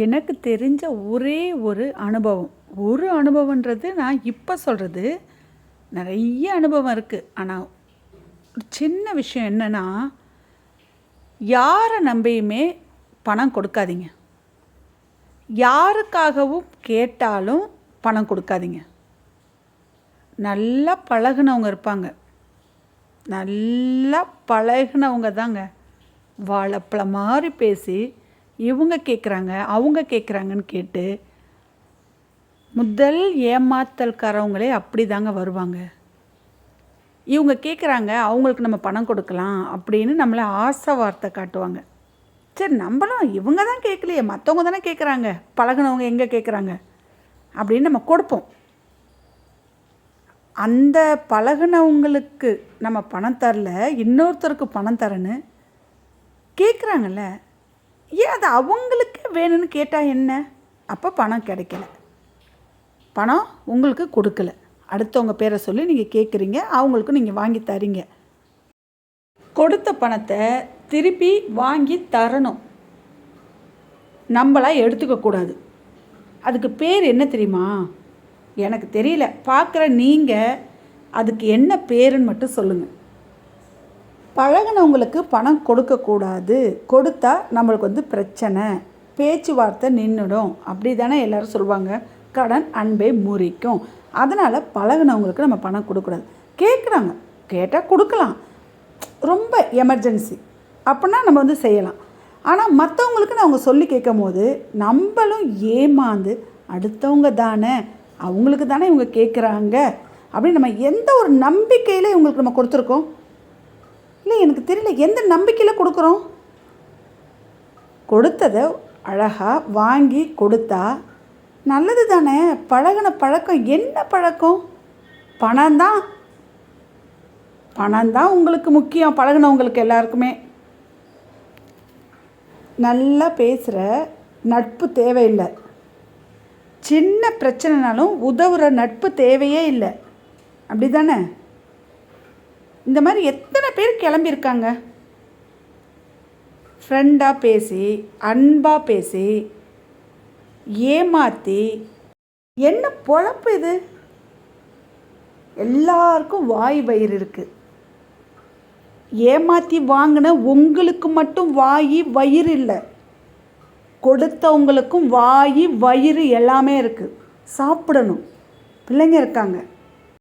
எனக்கு தெரிஞ்ச ஒரே ஒரு அனுபவம். ஒரு அனுபவன்றது நான் இப்போ சொல்கிறது. நிறைய அனுபவம் இருக்குது. ஆனால் ஒரு சின்ன விஷயம் என்னென்னா, யாரை நம்பியுமே பணம் கொடுக்காதீங்க. யாருக்காகவும் கேட்டாலும் பணம் கொடுக்காதீங்க. நல்லா பழகுனவங்க இருப்பாங்க. நல்லா பழகுனவங்க தாங்க வாழைப்பழம் மாதிரி பேசி இவங்க கேட்குறாங்க அவங்க கேட்குறாங்கன்னு கேட்டு முதல் ஏமாத்தல்காரவங்களே அப்படி தாங்க வருவாங்க. இவங்க கேட்குறாங்க அவங்களுக்கு நம்ம பணம் கொடுக்கலாம் அப்படின்னு நம்மளை ஆசை வார்த்தை காட்டுவாங்க. சரி, நம்மளும் இவங்க தான் கேட்கலையே, மற்றவங்க தானே கேட்குறாங்க, பழகுனவங்க எங்கே கேட்குறாங்க அப்படின்னு நம்ம கொடுப்போம். அந்த பழகுனவங்களுக்கு நம்ம பணம் தரல, இன்னொருத்தருக்கு பணம் தரேன்னு கேட்குறாங்கல்ல, ஏன் அது அவங்களுக்கு வேணும்னு கேட்டால் என்ன? அப்போ பணம் கிடைக்கல, பணம் உங்களுக்கு கொடுக்கல, அடுத்தவங்க பேரை சொல்லி நீங்கள் கேட்குறீங்க, அவங்களுக்கு நீங்கள் வாங்கி தரீங்க. கொடுத்த பணத்தை திருப்பி வாங்கி தரணும், நம்மளாக எடுத்துக்கக்கூடாது. அதுக்கு பேர் என்ன தெரியுமா? எனக்கு தெரியல, பார்க்குற நீங்கள் அதுக்கு என்ன பேருன்னு மட்டும் சொல்லுங்கள். பழகினவங்களுக்கு பணம் கொடுக்கக்கூடாது, கொடுத்தா நம்மளுக்கு பிரச்சனை, பேச்சுவார்த்தை நின்றுடும், அப்படி தானே எல்லோரும் சொல்லுவாங்க. கடன் அன்பை முறிக்கும். அதனால் பழகினவங்களுக்கு நம்ம பணம் கொடுக்கூடாது. கேட்குறாங்க, கேட்டால் கொடுக்கலாம், ரொம்ப எமர்ஜென்சி அப்படின்னா நம்ம செய்யலாம். ஆனால் மற்றவங்களுக்கு அவங்க சொல்லி கேட்கும் போது நம்மளும் ஏமாந்து அடுத்தவங்க தானே, அவங்களுக்கு தானே இவங்க கேட்குறாங்க அப்படின்னு நம்ம எந்த ஒரு நம்பிக்கையில் இவங்களுக்கு நம்ம கொடுத்துருக்கோம்? இல்லை, எனக்கு தெரியல எந்த நம்பிக்கையில் கொடுக்குறோம். கொடுத்ததை அழகாக வாங்கி கொடுத்தா நல்லது தானே. பழகின பழக்கம் என்ன பழக்கம்? பணம் தான் உங்களுக்கு முக்கியம். பழகினவங்களுக்கு எல்லாருக்குமே நல்லா பேசுகிற நட்பு தேவையில்லை. சின்ன பிரச்சனைனாலும் உதவுற நட்பு தேவையே இல்லை, அப்படி தானே? இந்த மாதிரி எத்தனை பேர் கிளம்பியிருக்காங்க. ஃப்ரெண்டாக பேசி அன்பாக பேசி ஏமாற்றி, என்ன பொழப்பு இது? எல்லாருக்கும் வாய் வயிறு இருக்குது. ஏமாற்றி வாங்கின உங்களுக்கு மட்டும் வாய் வயிறு இல்லை, கொடுத்தவங்களுக்கும் வாய் வயிறு எல்லாமே இருக்குது. சாப்பிடணும், பிள்ளைங்க இருக்காங்க.